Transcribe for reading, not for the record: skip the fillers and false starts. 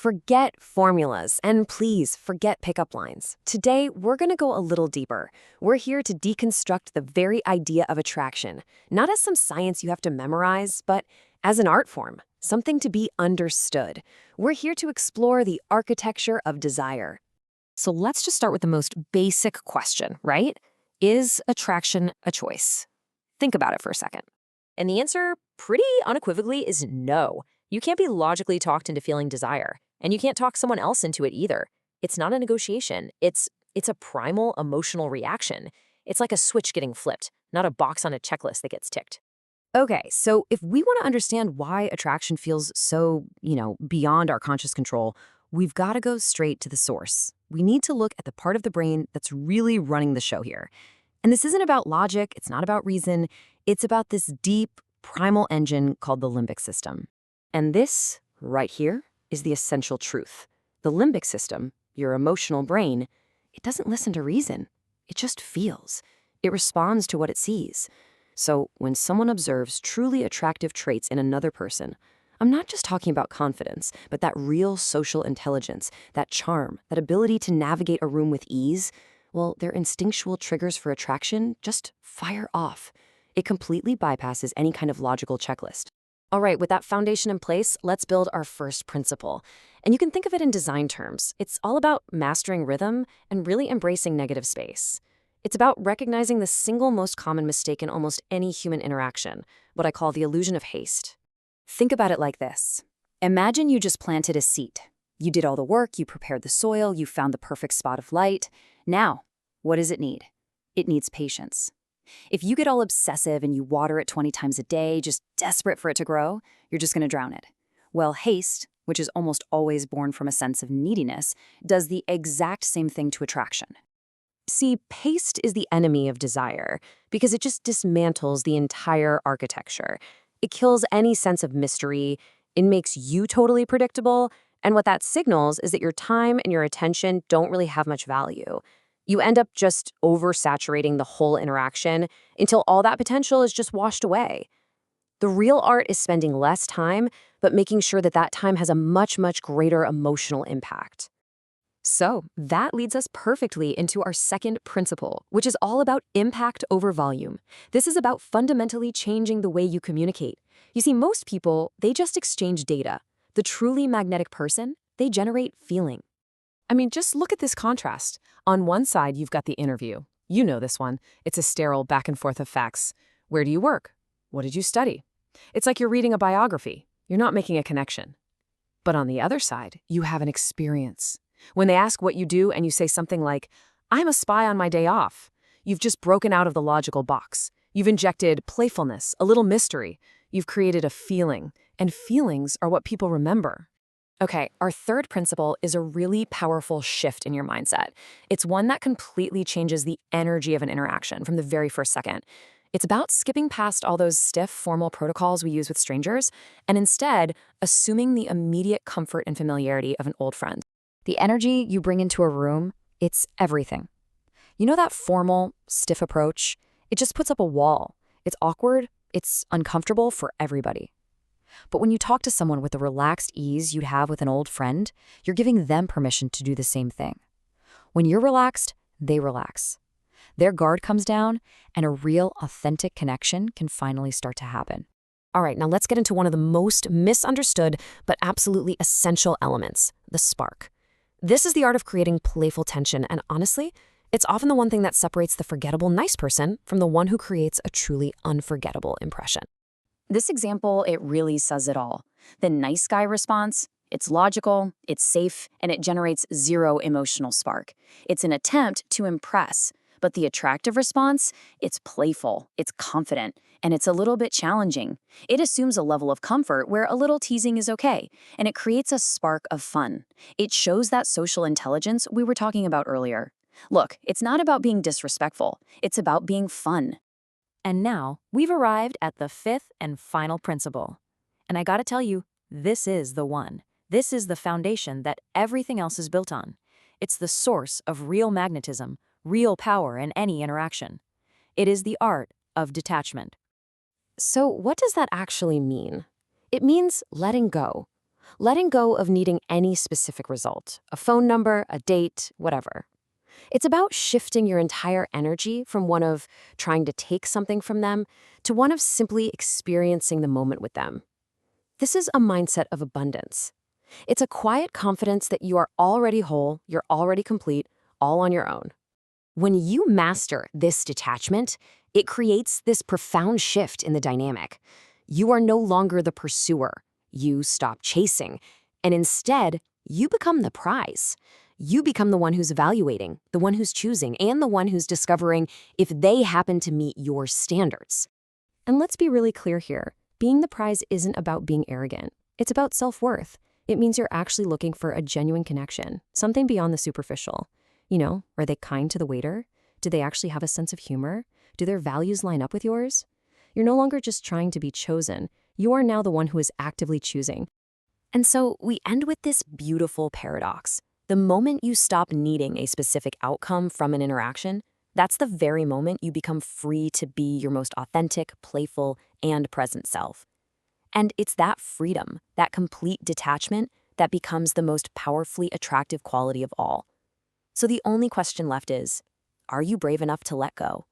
Forget formulas, and please forget pickup lines. Today, we're going to go a little deeper. We're here to deconstruct the very idea of attraction, not as some science you have to memorize, but as an art form, something to be understood. We're here to explore the architecture of desire. So let's just start with the most basic question, right? Is attraction a choice? Think about it for a second. And the answer, pretty unequivocally, is no. You can't be logically talked into feeling desire, and you can't talk someone else into it either. It's not a negotiation. It's a primal emotional reaction. It's like a switch getting flipped, not a box on a checklist that gets ticked. Okay, so if we want to understand why attraction feels so, beyond our conscious control, we've got to go straight to the source. We need to look at the part of the brain that's really running the show here. And this isn't about logic, it's not about reason, it's about this deep, primal engine called the limbic system. And this, right here, is the essential truth. The limbic system, your emotional brain, it doesn't listen to reason. It just feels. It responds to what it sees. So when someone observes truly attractive traits in another person, I'm not just talking about confidence, but that real social intelligence, that charm, that ability to navigate a room with ease, well, their instinctual triggers for attraction just fire off. It completely bypasses any kind of logical checklist. All right, with that foundation in place, let's build our first principle. And you can think of it in design terms. It's all about mastering rhythm and really embracing negative space. It's about recognizing the single most common mistake in almost any human interaction, what I call the illusion of haste. Think about it like this. Imagine you just planted a seed. You did all the work, you prepared the soil, you found the perfect spot of light. Now, what does it need? It needs patience. If you get all obsessive and you water it 20 times a day, just desperate for it to grow, you're just going to drown it. Well, haste, which is almost always born from a sense of neediness, does the exact same thing to attraction. See, haste is the enemy of desire because it just dismantles the entire architecture. It kills any sense of mystery. It makes you totally predictable. And what that signals is that your time and your attention don't really have much value. You end up just over-saturating the whole interaction until all that potential is just washed away. The real art is spending less time, but making sure that that time has a much, much greater emotional impact. So that leads us perfectly into our second principle, which is all about impact over volume. This is about fundamentally changing the way you communicate. You see, most people, they just exchange data. The truly magnetic person, they generate feeling. I mean, just look at this contrast. On one side, you've got the interview. You know this one. It's a sterile back and forth of facts. Where do you work? What did you study? It's like you're reading a biography. You're not making a connection. But on the other side, you have an experience. When they ask what you do and you say something like, I'm a spy on my day off, you've just broken out of the logical box. You've injected playfulness, a little mystery. You've created a feeling, and feelings are what people remember. Okay, our third principle is a really powerful shift in your mindset. It's one that completely changes the energy of an interaction from the very first second. It's about skipping past all those stiff, formal protocols we use with strangers, and instead assuming the immediate comfort and familiarity of an old friend. The energy you bring into a room, it's everything. You know that formal, stiff approach? It just puts up a wall. It's awkward, it's uncomfortable for everybody. But when you talk to someone with the relaxed ease you'd have with an old friend, you're giving them permission to do the same thing. When you're relaxed, they relax. Their guard comes down, and a real, authentic connection can finally start to happen. All right, now let's get into one of the most misunderstood but absolutely essential elements, the spark. This is the art of creating playful tension, and honestly, it's often the one thing that separates the forgettable nice person from the one who creates a truly unforgettable impression. This example, it really says it all. The nice guy response, it's logical, it's safe, and it generates zero emotional spark. It's an attempt to impress. But the attractive response, it's playful, it's confident, and it's a little bit challenging. It assumes a level of comfort where a little teasing is okay, and it creates a spark of fun. It shows that social intelligence we were talking about earlier. Look, it's not about being disrespectful, it's about being fun. And now, we've arrived at the fifth and final principle. And I gotta tell you, this is the one. This is the foundation that everything else is built on. It's the source of real magnetism, real power in any interaction. It is the art of detachment. So what does that actually mean? It means letting go. letting go of needing any specific result, a phone number, a date, whatever. It's about shifting your entire energy from one of trying to take something from them to one of simply experiencing the moment with them. This is a mindset of abundance. It's a quiet confidence that you are already whole, you're already complete, all on your own. When you master this detachment, it creates this profound shift in the dynamic. You are no longer the pursuer. You stop chasing. And instead, you become the prize. You become the one who's evaluating, the one who's choosing, and the one who's discovering if they happen to meet your standards. And let's be really clear here. Being the prize isn't about being arrogant. It's about self-worth. It means you're actually looking for a genuine connection, something beyond the superficial. Are they kind to the waiter? Do they actually have a sense of humor? Do their values line up with yours? You're no longer just trying to be chosen. You are now the one who is actively choosing. And so we end with this beautiful paradox. The moment you stop needing a specific outcome from an interaction, that's the very moment you become free to be your most authentic, playful, and present self. And it's that freedom, that complete detachment, that becomes the most powerfully attractive quality of all. So the only question left is, are you brave enough to let go?